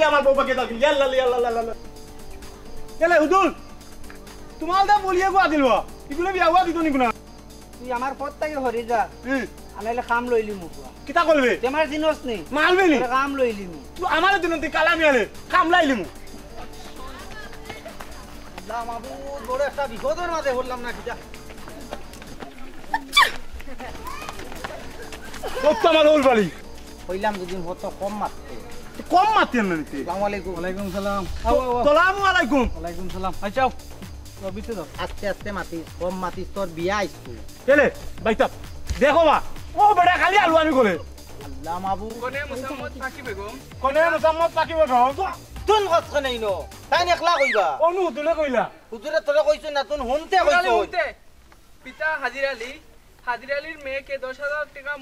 আমার বউ পাকে দাও ইয়াল্লা ইয়াল্লা ইয়াল্লা এলে হুদুল তোমার দা বলিয়ে গো দিল ইগুলো বিয়া হওয়া দিত নিকুনা তুই আমার পথ থেকে হরি যা আনাইলে কাম লইলি মুকুয়া কিতা করবে তোমার জিনিস নেই মারবে নি কাম লইলি মু তুই আমার দিন তুই কালামি আলে কামলাইলি মু আল্লাহ মাবুদ বড় একটা বিপদের মাঝে হলাম না কিটা কত আমার ওলবালি কইলাম দুদিন হত কম মারতে কম মাতেন না নিতে আসসালামু আলাইকুম ওয়ালাইকুম সালাম আসসালামু আলাইকুম ওয়ালাইকুম সালাম আচ্ছা বিতে দাও আস্তে আস্তে মাতি কম মাতি তোর বিয়া আইছু এলে বাইতা দেখো বা ও বড় খালি আলু আমি করে আল্লাহ মাবুদ কোনে মোসাম্মদ পাকি বেগম কোনে মোসাম্মদ পাকিব গাও তুন কত নাই ন তাই একলা কইবা অনু তুলে কইলা হুজুরে তোরে কইছ না তুন হুনতে কইছ পিতা হাজির আলীর মেয়েকে 10,000 টাকা